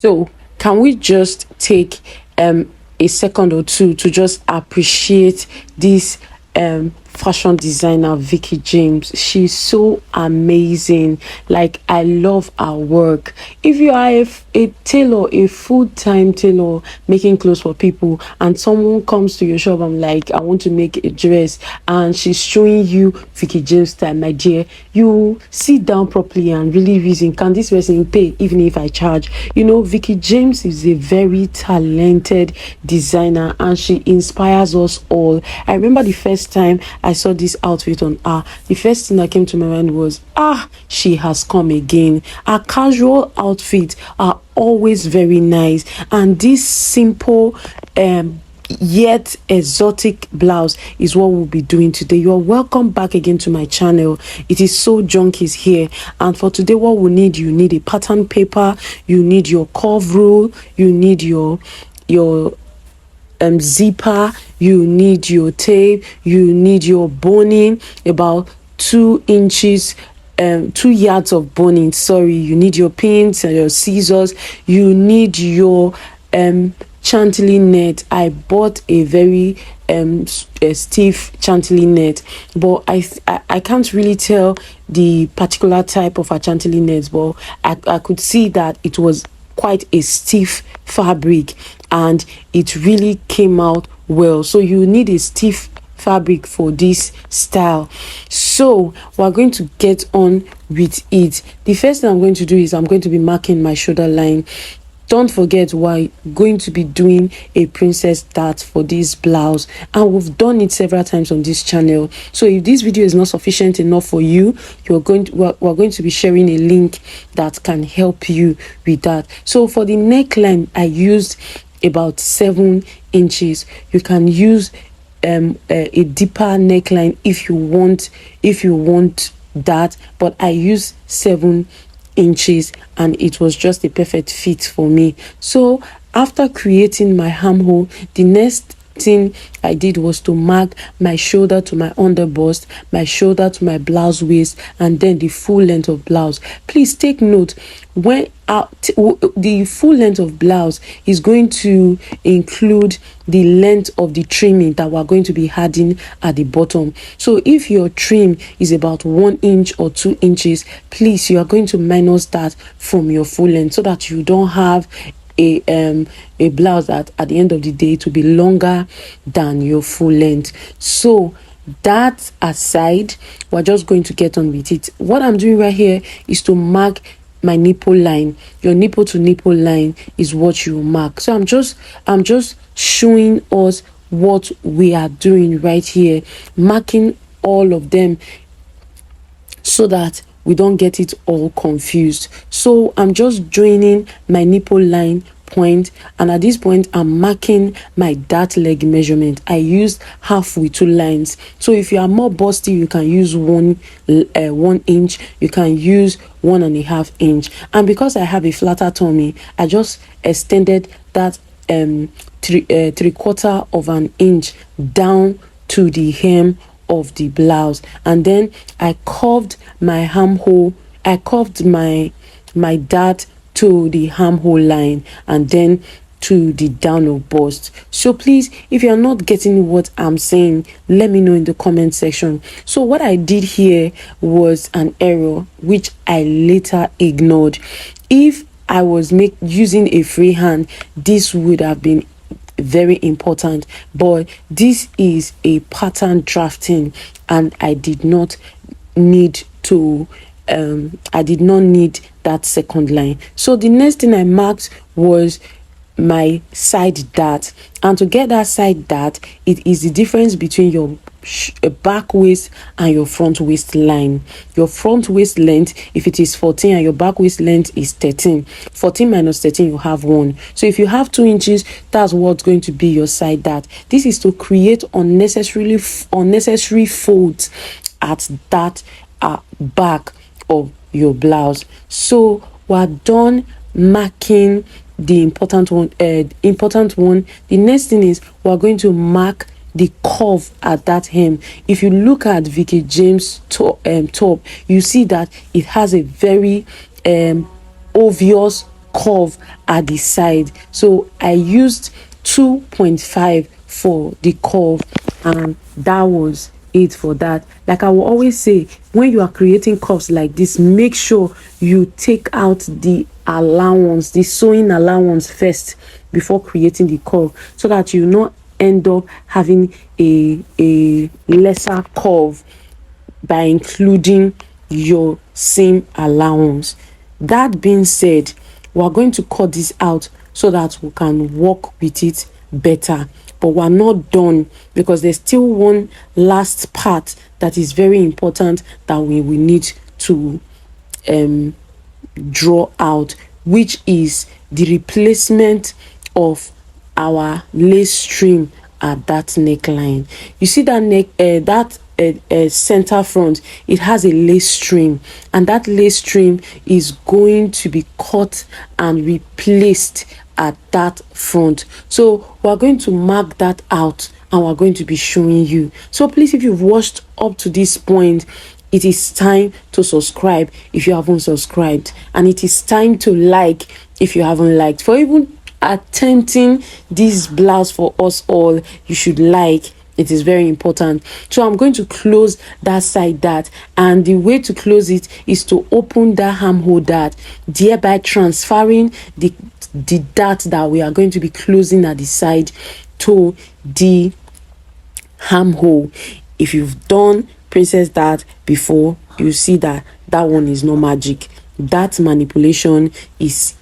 So, can we just take a second or two to just appreciate this fashion designer Veekee James? She's so amazing. Like, I love her work. If you are a tailor, a full-time tailor making clothes for people, and someone comes to your shop, I'm like, I want to make a dress, and she's showing you Veekee James style, my dear, you sit down properly and really reason, can this person pay even if I charge? Veekee James is a very talented designer, and she inspires us all. I remember the first time I saw this outfit on her, the first thing that came to my mind was, she has come again. Her casual outfits are always very nice, and this simple yet exotic blouse is what we'll be doing today. You are welcome back again to my channel. It is So Junkies here, and for today what we need, you need a pattern paper, you need your curve rule, you need your zipper, you need your tape, you need your boning, about 2 inches, 2 yards of boning, sorry, you need your pins and your scissors, you need your chantilly net. I bought a very a stiff chantilly net, but I can't really tell the particular type of a chantilly net, but I could see that it was quite a stiff fabric and it really came out well. So you need a stiff fabric for this style. So we're going to get on with it. The first thing I'm going to do is I'm going to be marking my shoulder line. Don't forget, we're going to be doing a princess dart for this blouse, and we've done it several times on this channel. So if this video is not sufficient enough for you, we're going to be sharing a link that can help you with that. So for the neckline, I used about 7 inches. You can use a deeper neckline if you want that, but I use 7 inches and it was just a perfect fit for me. So after creating my armhole, the next thing I did was to mark my shoulder to my under bust, my shoulder to my blouse waist, and then the full length of blouse. Please take note, when the full length of blouse is going to include the length of the trimming that we're going to be adding at the bottom. So if your trim is about 1 inch or 2 inches, please, you are going to minus that from your full length so that you don't have a blouse that at the end of the day to be longer than your full length. So that aside, we're just going to get on with it. What I'm doing right here is to mark my nipple line. Your nipple to nipple line is what you mark. So I'm just showing us what we are doing right here, marking all of them so that we don't get it all confused. So I'm just joining my nipple line point, and at this point I'm marking my dart leg measurement. I used half with 2 lines. So if you are more busty, you can use 1 inch, you can use 1.5 inch, and because I have a flatter tummy, I just extended that 3/4 of an inch down to the hem of the blouse, and then I curved my armhole. I curved my dart to the armhole line and then to the down of bust. So please, if you're not getting what I'm saying, let me know in the comment section. So what I did here was an error which I later ignored. If I was using a free hand, this would have been very important, but this is a pattern drafting and I did not need that second line. So the next thing I marked was my side dart, and to get that side dart, it is the difference between your back waist and your front waist line. Your front waist length, if it is 14 and your back waist length is 13, 14 minus 13, you have 1. So if you have 2 inches, that's what's going to be your side dart. This is to create unnecessary folds at that back of your blouse. So we're done marking the important one. The next thing is we're going to mark the curve at that hem. If you look at Veekee James top, you see that it has a very obvious curve at the side. So I used 2.5 for the curve, and that was it for that. Like I will always say, when you are creating curves like this, make sure you take out the allowance, the sewing allowance first before creating the curve, so that you not end up having a lesser curve by including your seam allowance. That being said, we are going to cut this out so that we can work with it better. But we're not done, because there's still one last part that is very important that we will need to draw out, which is the replacement of our lace trim at that neckline. You see that center front, it has a lace trim, and that lace trim is going to be cut and replaced at that front. So we're going to mark that out, and we're going to be showing you. So please, if you've watched up to this point, it is time to subscribe if you haven't subscribed, and it is time to like if you haven't liked. For even attempting this blouse for us all, you should like. It is very important. So I'm going to close that side dart, and the way to close it is to open that armhole dart, thereby transferring the dart that we are going to be closing at the side to the armhole. If you've done princess dart before, you see that that one is no magic. That manipulation is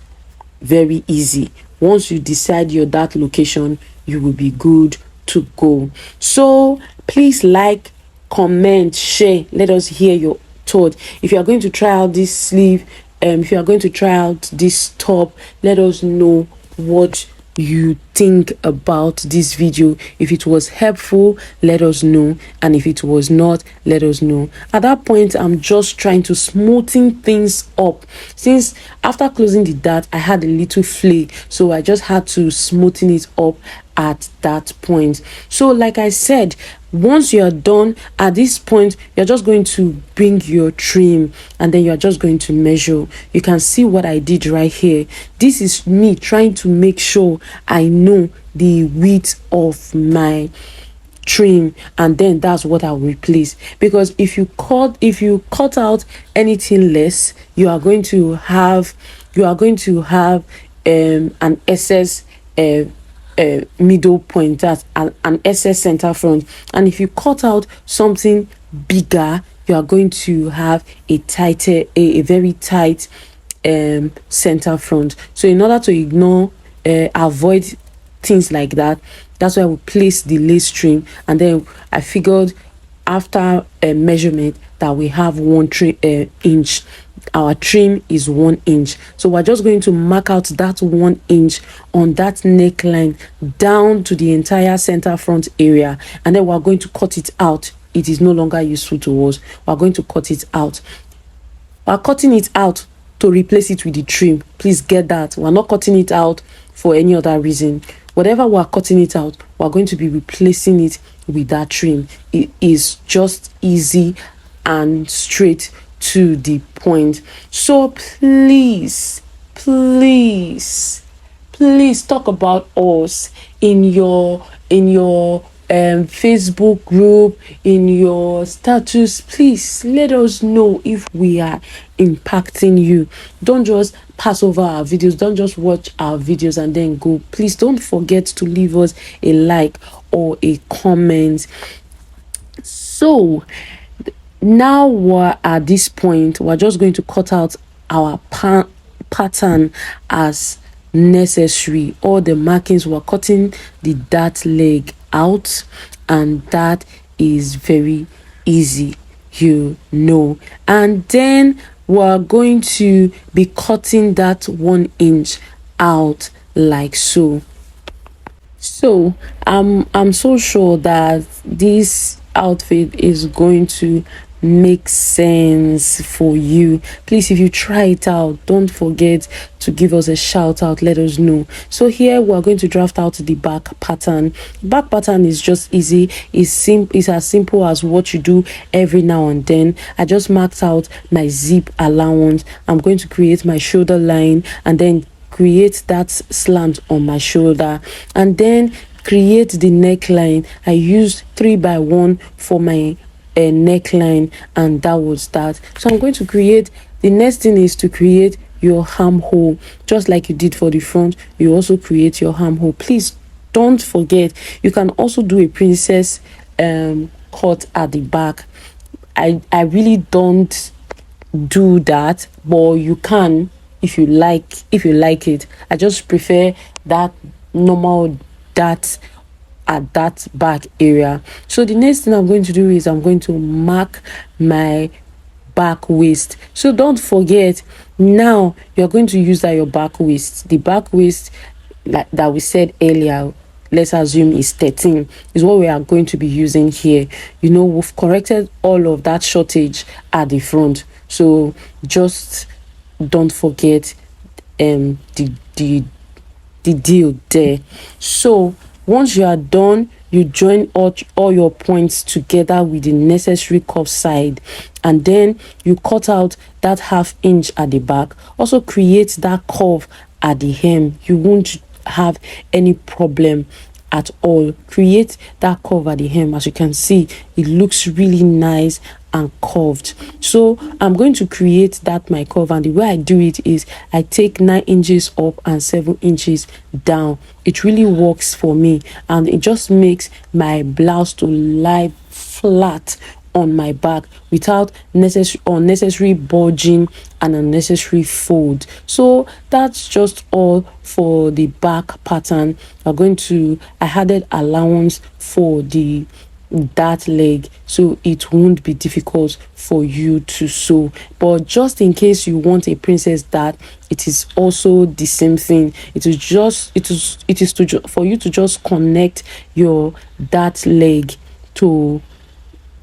very easy. Once you decide your dart location, you will be good to go. So please like, comment, share. Let us hear your thought. If you are going to try out this sleeve, if you are going to try out this top, let us know what you think about this video. If it was helpful, let us know, and if it was not, let us know. At that point, I'm just trying to smoothen things up, since after closing the dart I had a little flake, so I just had to smoothen it up at that point. So like I said, once you're done at this point, you're just going to bring your trim, and then you're just going to measure. You can see what I did right here. This is me trying to make sure I know the width of my trim, and then that's what I'll replace. Because if you cut out anything less, you are going to have an excess middle point, that's an excess center front. And if you cut out something bigger, you are going to have a very tight center front. So in order to avoid things like that, that's why we place the lace trim. And then I figured, after a measurement, that we have 1 inch. Our trim is 1 inch, so we're just going to mark out that 1 inch on that neckline down to the entire center front area, and then we're going to cut it out. It is no longer useful to us. We're going to cut it out. We're cutting it out to replace it with the trim. Please get that. We're not cutting it out for any other reason. Whatever we're cutting it out, we're going to be replacing it with that trim. It is just easy and straight to the point. So please talk about us in your Facebook group, in your status. Please let us know if we are impacting you. Don't just pass over our videos, don't just watch our videos and then go. Please don't forget to leave us a like or a comment. So now we're at this point, we're just going to cut out our pattern as necessary. All the markings, we're cutting the dart leg out, and that is very easy, and then we're going to be cutting that 1 inch out like so. So I'm so sure that this outfit is going to make sense for you. Please, if you try it out, don't forget to give us a shout out, let us know. So here we're going to draft out the back pattern. Back pattern is just easy. It's as simple as what you do every now and then. I just marked out my zip allowance. I'm going to create my shoulder line, and then create that slant on my shoulder, and then create the neckline. I used 3x1 for my neckline, and that was that. So I'm going to create, the next thing is to create your armhole. Just like you did for the front, you also create your armhole. Please don't forget, you can also do a princess cut at the back. I really don't do that, but you can if you like it. I just prefer that normal that at that back area. So the next thing I'm going to do is I'm going to mark my back waist. So don't forget, now you're going to use that your back waist. The back waist, like that we said earlier, let's assume is 13, is what we are going to be using here. You know, we've corrected all of that shortage at the front, so just don't forget the deal there. So once you are done, you join all your points together with the necessary curve side, and then you cut out that 1/2 inch at the back. Also create that curve at the hem. You won't have any problem at all. Create that curve at the hem. As you can see, it looks really nice and curved. So I'm going to create that my curve, and the way I do it is I take 9 inches up and 7 inches down. It really works for me, and it just makes my blouse to lie flat on my back without unnecessary bulging and unnecessary fold. So that's just all for the back pattern. I added allowance for that leg, so it won't be difficult for you to sew. But just in case you want a princess that, it is also the same thing. It is for you to just connect your that leg to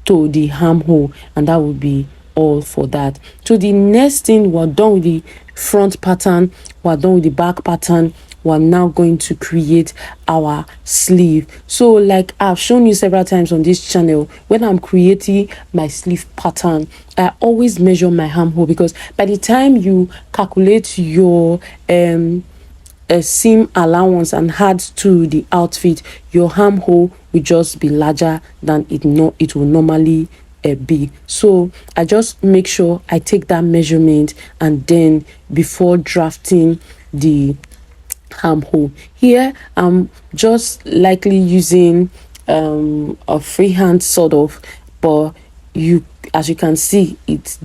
the armhole, and that would be all for that. So the next thing, we're done with the front pattern, we're done with the back pattern. We're now going to create our sleeve. So like I've shown you several times on this channel, when I'm creating my sleeve pattern, I always measure my armhole, because by the time you calculate your seam allowance and add to the outfit, your armhole will just be larger than it will normally be. So I just make sure I take that measurement, and then before drafting the armhole, here I'm just likely using a freehand sort of, but as you can see, it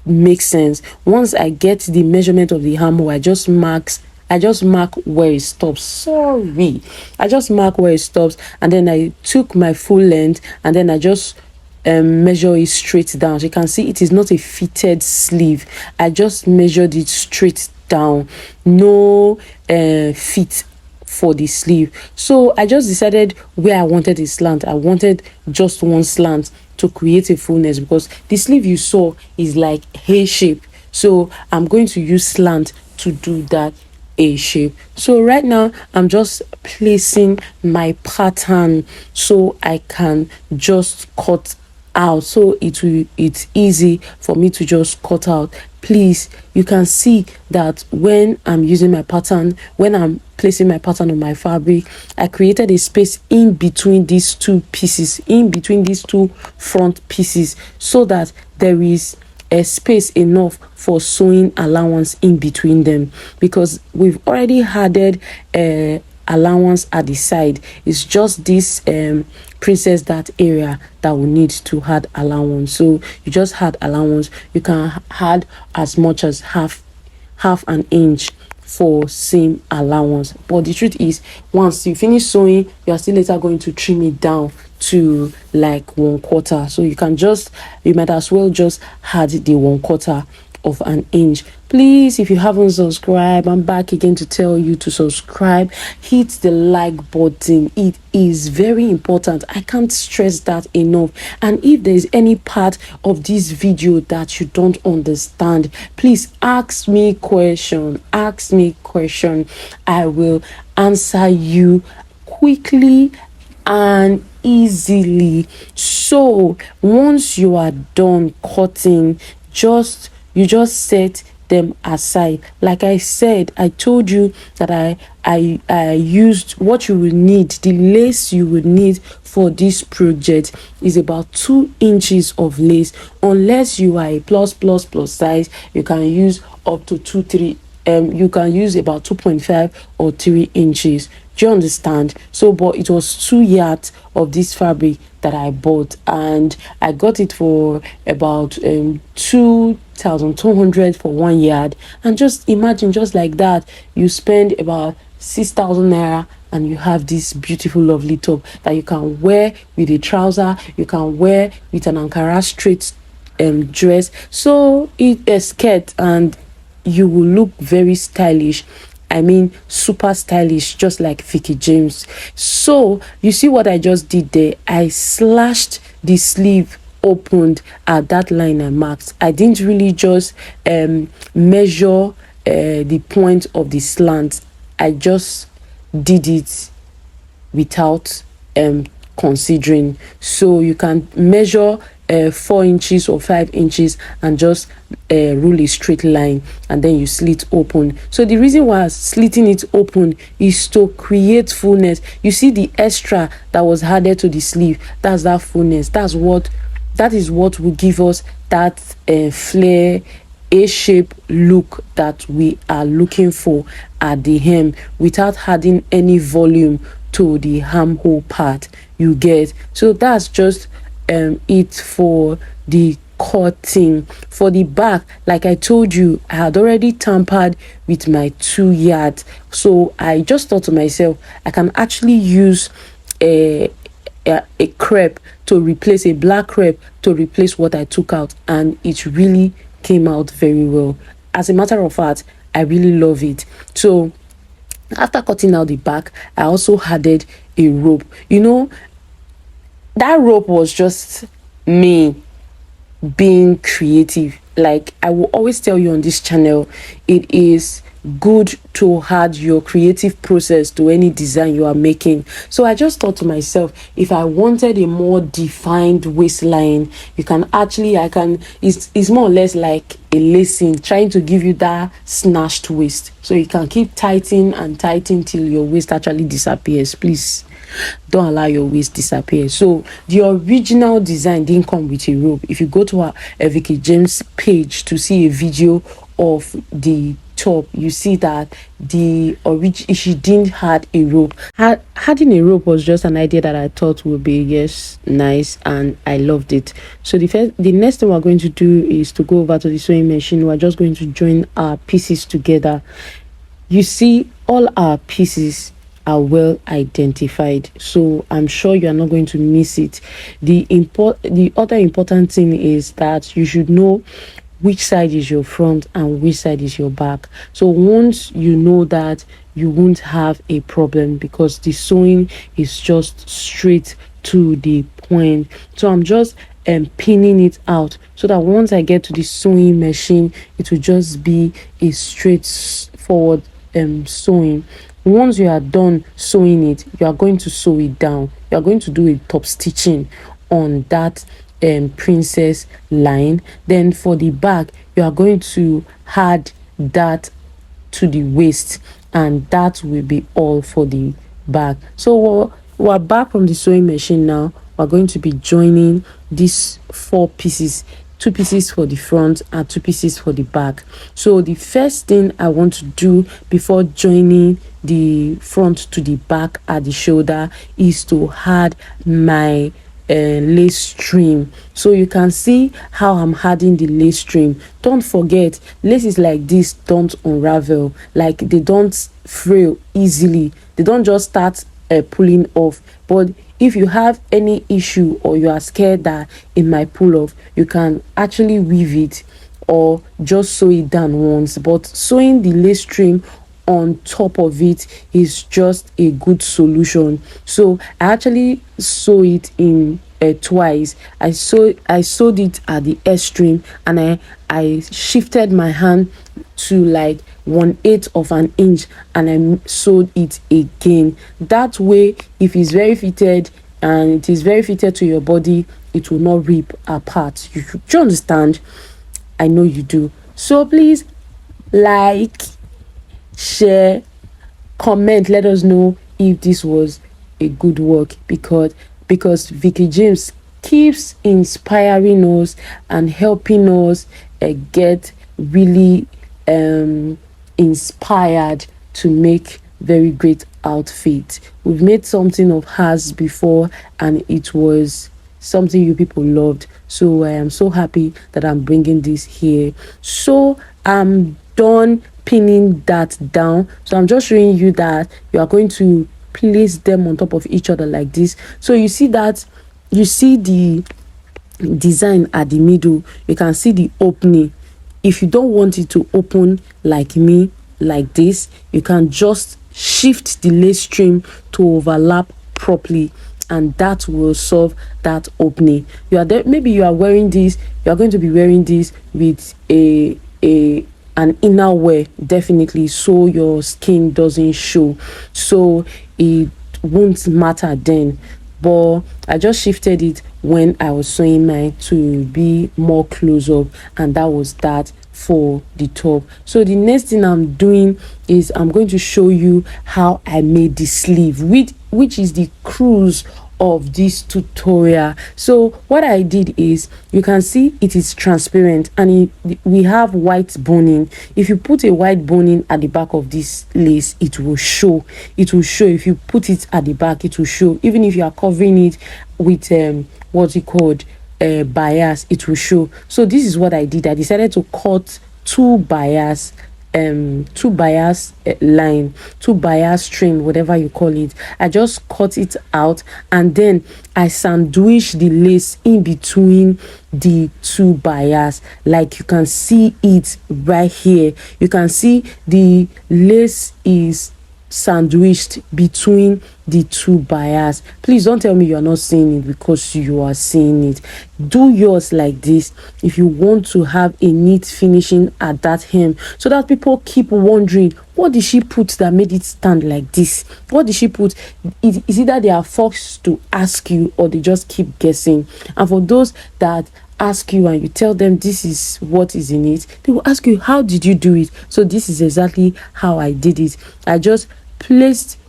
makes sense. Once I get the measurement of the armhole, I just mark where it stops. I just mark where it stops, and then I took my full length, and then I just measure it straight down. As you can see, it is not a fitted sleeve. I just measured it straight down, no fit for the sleeve. So I just decided where I wanted a slant. I wanted just one slant to create a fullness, because the sleeve you saw is like A shape, so I'm going to use slant to do that A shape. So right now I'm just placing my pattern so I can just cut out, so it's easy for me to just cut out. Please, you can see that when I'm using my pattern, when I'm placing my pattern on my fabric, I created a space in between these two pieces, in between these two front pieces, so that there is a space enough for sewing allowance in between them, because we've already added allowance at the side. It's just this princess that area that we need to add allowance. So you just add allowance. You can add as much as half an inch for seam allowance, but the truth is, once you finish sewing, you are still later going to trim it down to like 1/4. So you might as well just add the 1/4 of an inch. Please, if you haven't subscribed, I'm back again to tell you to subscribe. Hit the like button. It is very important. I can't stress that enough. And if there is any part of this video that you don't understand, please ask me question. I will answer you quickly and easily. So once you are done cutting, you just set them aside. Like I said, I told you that I used what you will need. The lace you would need for this project is about 2 inches of lace. Unless you are a plus size, you can use up to 2 3 you can use about 2.5 or 3 inches. Do you understand? So but it was 2 yards of this fabric that I bought, and I got it for about 2,200 for 1 yard. And just imagine, just like that, you spend about 6,000 naira and you have this beautiful lovely top that you can wear with a trouser, you can wear with an Ankara straight dress, so it a skirt, and you will look very stylish. I mean, super stylish, just like Veekee James. So you see what I just did there? I slashed the sleeve opened at that line I marked. I didn't really just measure the point of the slant. I just did it without considering. So you can measure 4 inches or 5 inches and just rule a straight line, and then you slit open. So the reason why I'm slitting it open is to create fullness. You see the extra that was added to the sleeve, that's that fullness. That is what will give us that flare, A-shape look that we are looking for at the hem, without adding any volume to the armhole part, you get. So that's just it for the cutting. For the back, like I told you, I had already tampered with my 2 yards, so I just thought to myself, I can actually use a crepe to replace a black crepe to replace what I took out, and it really came out very well. As a matter of fact, I really love it. So after cutting out the back, I also added a rope. You know, that rope was just me being creative. Like I will always tell you on this channel, it is good to add your creative process to any design you are making. So I just thought to myself, if I wanted a more defined waistline, you can actually, it's more or less like a lacing, trying to give you that snatched waist, so you can keep tightening and tightening till your waist actually disappears. Please don't allow your waist disappear. So the original design didn't come with a rope. If you go to our Veekee James page to see a video of the top, you see that she didn't had a rope. Having a rope was just an idea that I thought would be nice, and I loved it. So the next thing we're going to do is to go over to the sewing machine. We're just going to join our pieces together. You see, all our pieces are well identified, so I'm sure you are not going to miss it. The other important thing is that you should know which side is your front and which side is your back. So once you know that, you won't have a problem, because the sewing is just straight to the point. So I'm just pinning it out, so that once I get to the sewing machine, it will just be a straightforward sewing. Once you are done sewing it, you are going to sew it down. You are going to do a top stitching on that princess line. Then for the back, you are going to add that to the waist, and that will be all for the back. So we're back from the sewing machine now. We're going to be joining these 4 pieces, 2 pieces for the front and 2 pieces for the back. So the first thing I want to do before joining the front to the back at the shoulder is to add my lace trim. So you can see how I'm adding the lace trim. Don't forget, laces like this don't unravel, like they don't frail easily, they don't just start pulling off. But if you have any issue, or you are scared that it might pull off, you can actually weave it or just sew it down once. But sewing the lace trim on top of it is just a good solution. So I actually sew it in twice. I sewed it at the extreme, and I shifted my hand to like 1/8 of an inch, and I sewed it again. That way, if it's very fitted and it is very fitted to your body, it will not rip apart. Do you understand? I know you do. So please, like, share, comment, let us know if this was a good work, because Veekee James keeps inspiring us and helping us get really inspired to make very great outfits. We've made something of hers before, and it was something you people loved. So I am so happy that I'm bringing this here. So I'm done pinning that down. So I'm just showing you that you are going to place them on top of each other like this. So you see that, you see the design at the middle, you can see the opening. If you don't want it to open like me, like this, you can just shift the lace trim to overlap properly, and that will solve that opening. You are there, maybe you are wearing this, you are going to be wearing this with an inner wear, definitely, so your skin doesn't show, so it won't matter then. But I just shifted it when I was sewing mine to be more close up, and that was that for the top. So the next thing I'm doing is I'm going to show you how I made the sleeve, which is the cruise of this tutorial. So what I did is, you can see it is transparent, and we have white boning. If you put a white boning at the back of this lace, it will show. It will show. If you put it at the back, it will show. Even if you are covering it with what's it called, bias, it will show. So this is what I did. I decided to cut two bias line, two bias string, whatever you call it. I just cut it out, and then I sandwich the lace in between the two bias, like you can see it right here. You can see the lace is sandwiched between the two bias. Please don't tell me you're not seeing it, because you are seeing it. Do yours like this if you want to have a neat finishing at that hem, so that people keep wondering, what did she put that made it stand like this? What did she put? Is either they are forced to ask you, or they just keep guessing. And for those that ask you and you tell them this is what is in it, they will ask you, how did you do it? So this is exactly how I did it. I just placed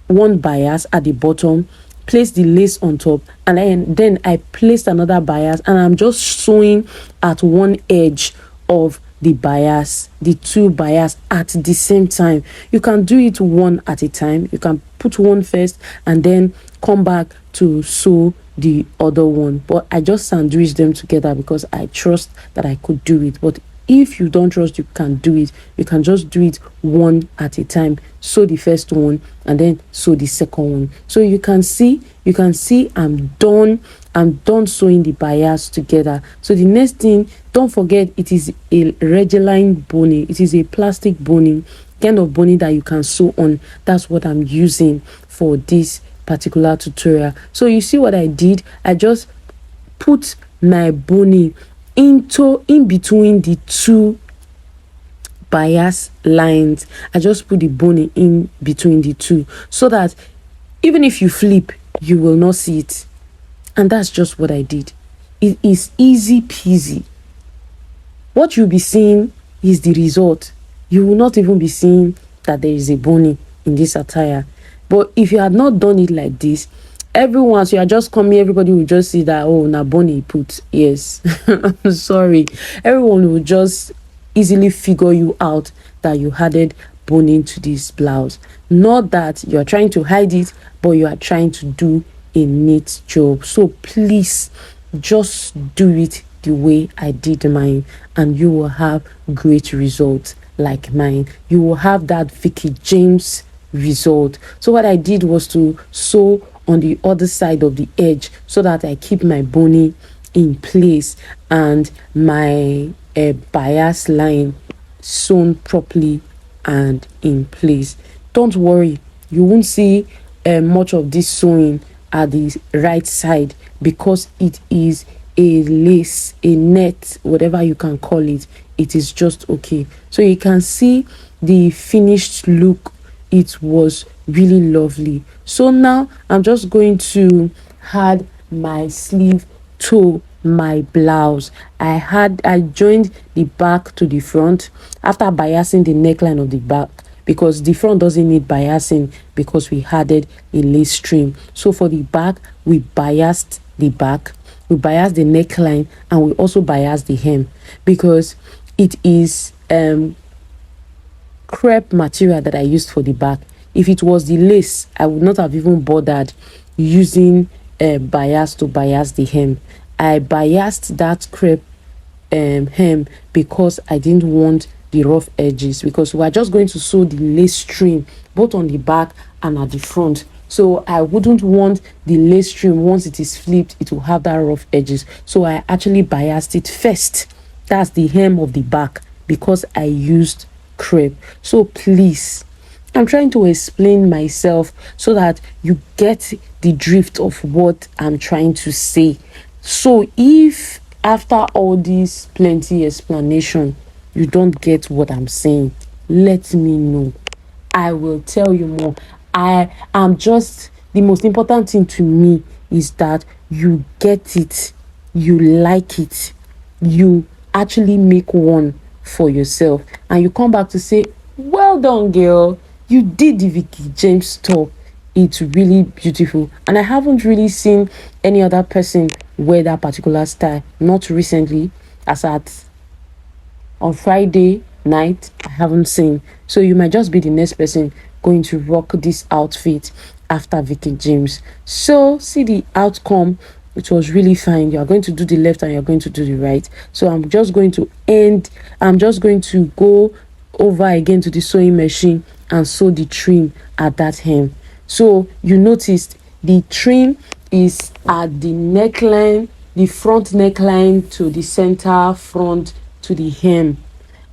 one bias at the bottom, placed the lace on top, and then I placed another bias, and I'm just sewing at one edge of the bias, the two bias at the same time. You can do it one at a time. You can put one first and then come back to sew the other one, but I just sandwiched them together because I trust that I could do it. But if you don't trust you can do it, you can just do it one at a time. Sew the first one and then sew the second one. So you can see I'm done sewing the bias together. So the next thing, don't forget, it is a regular boning. It is a plastic boning, kind of boning that you can sew on. That's what I'm using for this particular tutorial. So you see what I did? I just put my boning in between the two bias lines. I just put the boning in between the two, so that even if you flip, you will not see it. And that's just what I did. It is easy peasy. What you'll be seeing is the result. You will not even be seeing that there is a boning in this attire. But if you had not done it like this, everyone, so you are just coming, everybody will just see that, oh, na bonny put. Yes. I'm sorry. Everyone will just easily figure you out that you added boning to this blouse. Not that you are trying to hide it, but you are trying to do a neat job. So please just do it the way I did mine, and you will have great results like mine. You will have that Veekee James result. So what I did was to sew on the other side of the edge, so that I keep my boning in place and my bias line sewn properly and in place. Don't worry, you won't see much of this sewing at the right side, because it is a lace, a net, whatever you can call it. It is just okay. So you can see the finished look. It was really lovely. So now I'm just going to add my sleeve toe my blouse. I joined the back to the front after biasing the neckline of the back, because the front doesn't need biasing because we added a lace trim. So for the back, we biased the back, we biased the neckline, and we also biased the hem, because it is crepe material that I used for the back. If it was the lace, I would not have even bothered using bias to bias the hem. I biased that crepe hem because I didn't want the rough edges, because we are just going to sew the lace trim both on the back and at the front. So I wouldn't want the lace trim, once it is flipped, it will have that rough edges. So I actually biased it first. That's the hem of the back, because I used crepe. So please, I'm trying to explain myself so that you get the drift of what I'm trying to say. So if after all this plenty explanation you don't get what I'm saying, let me know. I will tell you more. I am just, the most important thing to me is that you get it, you like it, you actually make one for yourself, and you come back to say, well done girl, you did the Veekee James top. It's really beautiful, and I haven't really seen any other person wear that particular style, not recently, as at on Friday night. I haven't seen. So you might just be the next person going to rock this outfit after Veekee James. So see the outcome. It was really fine. You are going to do the left and you're going to do the right. So I'm just going to go over again to the sewing machine and sew the trim at that hem. So you noticed the trim is at the neckline, the front neckline to the center front to the hem,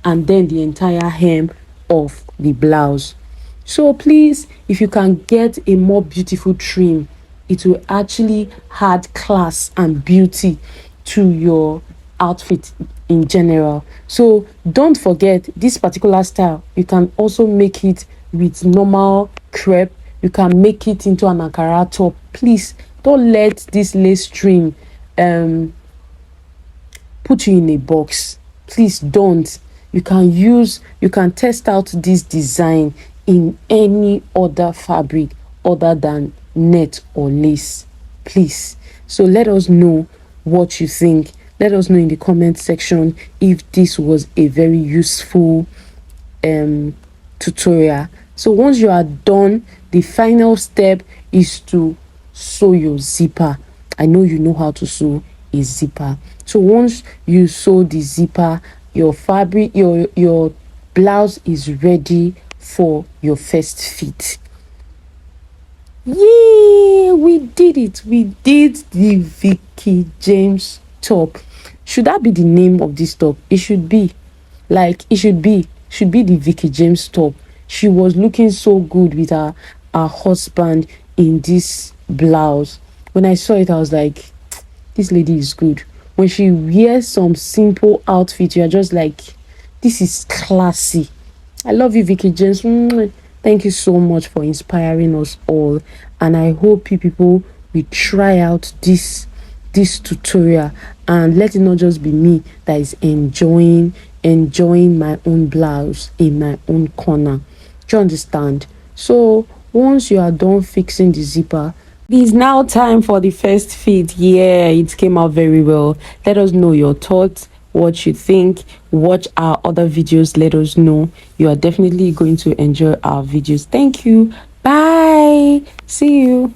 and then the entire hem of the blouse. So please, if you can get a more beautiful trim, it will actually add class and beauty to your outfit in general. So don't forget, this particular style, you can also make it with normal crepe. You can make it into an Ankara top. Please don't let this lace trim put you in a box. Please don't. You can test out this design in any other fabric other than net or lace, please. So let us know what you think. Let us know in the comment section if this was a very useful tutorial. So once you are done, the final step is to sew your zipper. I know you know how to sew a zipper. So once you sew the zipper, your fabric, your blouse is ready for your first fit. Yay, we did it. We did the Veekee James top. Should that be the name of this top? It should be. It should be the Veekee James top. She was looking so good with her husband in this blouse. When I saw it, I was like, this lady is good. When she wears some simple outfit, you're just like, this is classy. I love you, Veekee James. Thank you so much for inspiring us all, and I hope you people will try out this tutorial, and let it not just be me that is enjoying my own blouse in my own corner. Do you understand? So once you are done fixing the zipper, it is now time for the first fit. Yeah, it came out very well. Let us know your thoughts, what you think. Watch our other videos. Let us know. You are definitely going to enjoy our videos. Thank you. Bye. See you.